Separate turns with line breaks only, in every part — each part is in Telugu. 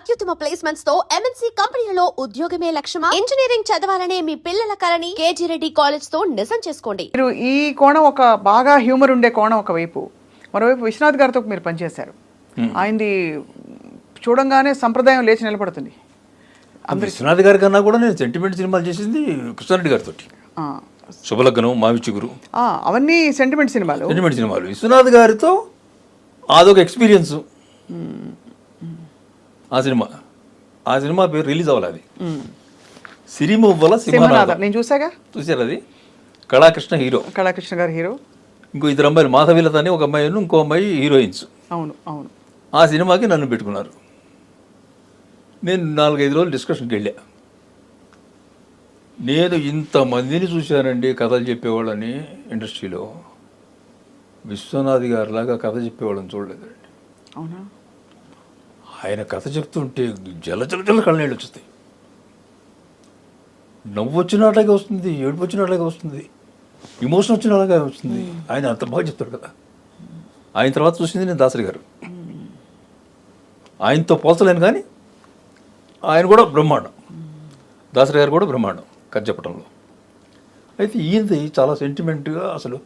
అత్యుత్తమ ప్లేస్మెంట్స్ తో ఎంఎన్సీ కంపెనీలలో ఉద్యోగమే లక్ష్యమా? ఇంజనీరింగ్ చదవాలనే మీ పిల్లల కలని కేజీ రెడ్డి కాలేజ్ తో నిజం చేసుకోండి.
మీరు ఈ కోణం ఒక బాగా హ్యూమర్ ఉండే కోణం ఒకవైపు, మరోవైపు విశ్వనాథ్ గారితో మీరు పనిచేశారు. ఆయనది చూడంగానే సంప్రదాయం లేచి నిలబడుతుంది.
విశ్వనాథ్ గారి కన్నా కూడా నేను సెంటిమెంట్ సినిమాలు చేసింది కృష్ణారెడ్డి గారితో. శుభలగ్నం, మావిచిగురు,
అవన్నీ సెంటిమెంట్ సినిమాలు.
విశ్వనాథ్ గారితో అదొక ఎక్స్పీరియన్స్. ఆ సినిమా పేరు రిలీజ్ అవ్వాలి. అది సిరిమువ్వల సింహనాథం.
నేను చూసాగా.
చూసారు? అది కళాకృష్ణ హీరో.
కళాకృష్ణ గారు హీరో.
ఇంకో ఇద్దరు అమ్మాయిలు, మాధవీలత అని ఒక అమ్మాయి, ఇంకో అమ్మాయి హీరోయిన్స్.
అవును అవును.
ఆ సినిమాకి నన్ను పెట్టుకున్నారు. నేను 4-5 రోజులు డిస్కషన్కి వెళ్ళా. నేను ఇంతమందిని చూశానండి కథలు చెప్పేవాళ్ళని ఇండస్ట్రీలో. విశ్వనాథ్ గారిలాగా కథ చెప్పేవాళ్ళని చూడలేదండి.
అవునా?
ఆయన కథ చెప్తుంటే జల కళ్ళనీళ్ళు వచ్చేస్తాయి. నవ్వు వచ్చినట్లాగే వస్తుంది, ఏడుపు వచ్చినట్లాగే వస్తుంది, ఇమోషన్ వచ్చినట్లాగే వస్తుంది. ఆయన అంత బాగా చెప్తాడు కదా. ఆయన తర్వాత చూసింది నేను దాసరి గారు. ఆయనతో పోల్చలేను కానీ ఆయన కూడా బ్రహ్మాండం. దాసరి గారు కూడా బ్రహ్మాండం కథ చెప్పడంలో. అయితే ఈయనది చాలా సెంటిమెంట్గా అసలు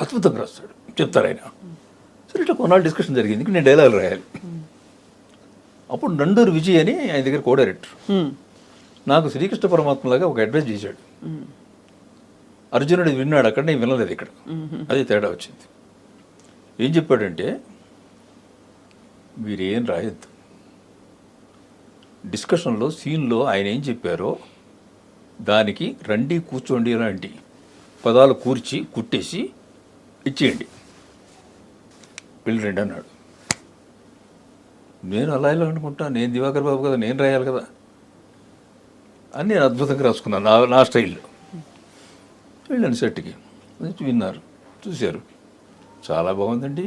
అద్భుతంగా రాస్తాడు, చెప్తారు ఆయన. సరే ఇట్లా కొన్నాళ్ళు డిస్కషన్ జరిగింది. నేను డైలాగులు రాయాలి. అప్పుడు నండూరు విజయ్ అని ఆయన దగ్గర కో డైరెక్టర్ నాకు శ్రీకృష్ణ పరమాత్మలాగా ఒక అడ్వైజ్ చేశాడు. అర్జునుడు విన్నాడు అక్కడ, నేను వినలేదు ఇక్కడ. అది తేడా వచ్చింది. ఏం చెప్పాడంటే, మీరేం రాయొద్దు, డిస్కషన్లో సీన్లో ఆయన ఏం చెప్పారో దానికి రండి కూర్చోండి అలాంటి పదాలు కూర్చి కుట్టేసి ఇచ్చేయండి, వెళ్ళి రండి అన్నాడు. నేను అలా ఇలా అనుకుంటా, నేను దివాకర్ బాబు కదా, నేను రాయాలి కదా అని నేను అద్భుతంగా రాసుకున్నాను నా స్టైల్లో. వెళ్ళాను సెట్కి, విన్నారు, చూశారు, చాలా బాగుందండి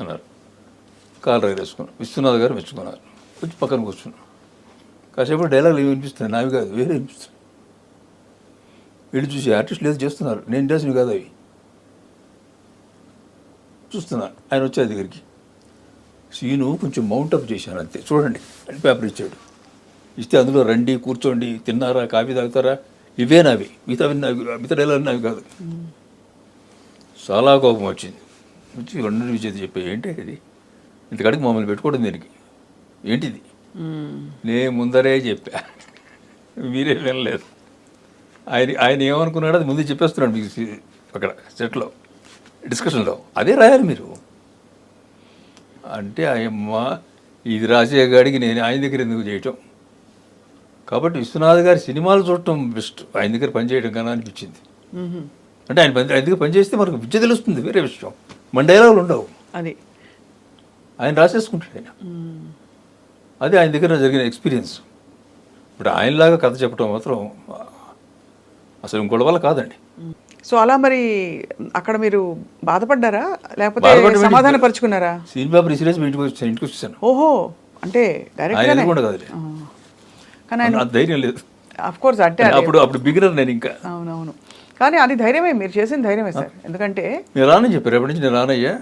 అన్నారు. కాలు వేసుకున్నాను. విశ్వనాథ్ గారు మెచ్చుకున్నారు. వచ్చి పక్కన కూర్చున్నాను. కాసేపు డైలాగులు ఏమి వినిపిస్తాయి, నావి కాదు, వేరే వినిపిస్తాయి. వీళ్ళు చూసి ఆర్టిస్టులు ఏదో చేస్తున్నారు, నేను చేసినవి కాదు అవి. చూస్తున్నాను. ఆయన వచ్చే దగ్గరికి, సీను కొంచెం మౌంటప్ చేశాను అంతే, చూడండి అని పేపర్ ఇచ్చాడు. ఇస్తే అందులో రండి కూర్చోండి, తిన్నారా, కాఫీ తాగుతారా, ఇవే నావి, మిగతా డైలాగ్ నావి కాదు. చాలా కోపం వచ్చింది. వచ్చి రెండు విజయ్ చెప్పి, ఏంటి ఇది, ఇంతకాడికి మమ్మల్ని పెట్టుకోవడం దీనికి ఏంటిది? నేను ముందరే చెప్పా, మీరే వినలేదు. ఆయన ఏమనుకున్నాడో అది ముందు చెప్పేస్తున్నాడు మీకు అక్కడ సెట్లో డిస్కషన్లో. అదే రాయాలి మీరు అంటే. ఆయమ్మ ఇది రాసేగాడికి నేను ఆయన దగ్గర ఎందుకు చేయటం, కాబట్టి విశ్వనాథ్ గారి సినిమాలు చూడటం బెస్ట్ ఆయన దగ్గర పనిచేయడం కన్నా అనిపించింది. అంటే ఆయన దగ్గర పనిచేస్తే మనకు విద్య తెలుస్తుంది, వేరే విషయం. మన డైలాగులు ఉండవు, అది ఆయన రాసేసుకుంటాడు ఆయన. అది ఆయన దగ్గర జరిగిన ఎక్స్పీరియన్స్. ఇప్పుడు ఆయనలాగా కథ చెప్పడం మాత్రం అసలు ఇంకోటి వల్ల కాదండి.
సో అలా మరి అక్కడ మీరు బాధపడ్డారా, లేకపోతే సమాధాన పరుచుకున్నారా?
సీన్ పేపర్ సీరియస్ ఇంటికి వచ్చేసాను.
ఓహో, అంటే డైరెక్ట్
కూడా కాదు, కానీ ఆయన ధైర్యం లేదు.
ఆఫ్ కోర్స్ అంటే
అప్పుడు బిగినర్ నేను ఇంకా.
అవునవును, కానీ అది ధైర్యమే, మీరు చేసిన ధైర్యమే సార్. ఎందుకంటే
నేను రానని చెప్పారు, ఎప్పటి నుంచి నేను రానయ్యా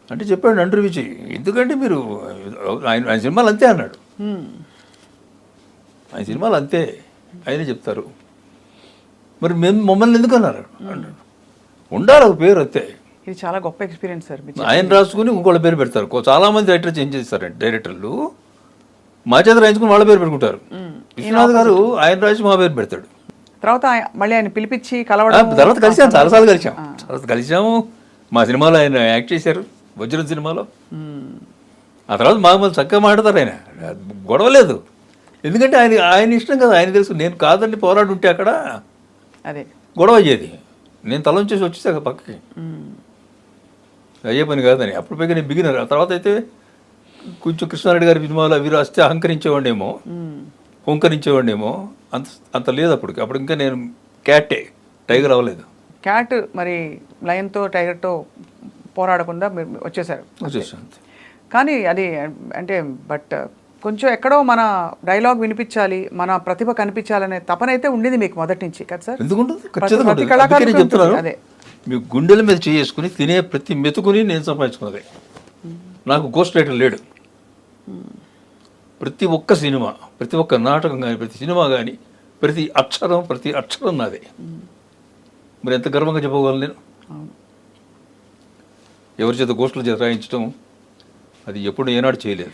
అంటే చెప్పాడు నండూరు విజయ్. ఎందుకంటే మీరు ఆయన సినిమాలు అంతే అన్నాడు. ఆయన సినిమాలు అంతే, ఆయనే చెప్తారు. మరి మమ్మల్ని ఎందుకు అన్నారు అన్నాడు. ఉండాలి ఒక పేరు అంతే.
ఇది చాలా గొప్ప ఎక్స్పీరియన్స్ సార్.
ఆయన రాసుకుని ఇంకోళ్ళ పేరు పెడతారు. చాలామంది రైటర్ చేంజ్ చేస్తారండి. డైరెక్టర్లు మా చేత రాయించుకుని వాళ్ళ పేరు పెట్టుకుంటారు. విశ్వనాథ్ గారు ఆయన రాసి మా పేరు పెడతాడు.
తర్వాత మళ్ళీ ఆయన పిలిపించి కలవడం,
తర్వాత కలిసాం, చాలాసార్లు కలిసాము. మా సినిమాలో ఆయన యాక్ట్ చేశారు, వజ్రం సినిమాలో. ఆ తర్వాత మామూలు చక్కగా మాట్లాడతారు. ఆయన గొడవలేదు, ఎందుకంటే ఆయన ఇష్టం కదా, ఆయన తెలుసు. నేను కాదండి పోరాడు ఉంటే అక్కడ
అదే
గొడవ అయ్యేది. నేను తలంచేసి వచ్చేసాక పక్కకి, అయ్యే పని కాదని. అప్పుడు పైగా నేను బిగినర్. ఆ తర్వాత అయితే కొంచెం కృష్ణారెడ్డి గారి సినిమాలో అవి రాస్తే అహంకరించేవాడినేమో, హోంకరించేవాడినేమో. అంత లేదు అప్పటికి. అప్పుడు ఇంకా నేను క్యాటే, టైగర్ అవ్వలేదు.
క్యాట్ మరి లయన్తో టైగర్తో పోరాడకుండా మీరు వచ్చేసారు. కానీ అది అంటే బట్ కొంచెం ఎక్కడో మన డైలాగ్ వినిపించాలి, మన ప్రతిభ కనిపించాలనే తపన అయితే ఉండేది మీకు మొదటి నుంచి కదా సార్?
చెప్తున్నాను, మీ గుండెల మీద చేసుకుని తినే ప్రతి మెతుకుని నేను సంపాదించుకున్నది. నాకు గోస్ట్ రైటర్ లేడు. ప్రతి ఒక్క సినిమా, ప్రతి ఒక్క నాటకం కానీ, ప్రతి సినిమా కానీ, ప్రతి అక్షరం నాదే. మరి ఎంత గర్వంగా చెప్పగలను నేను? ఎవరి చేత గోష్ఠుల చేత రాయించడం అది ఎప్పుడు ఏనాడు చేయలేదు.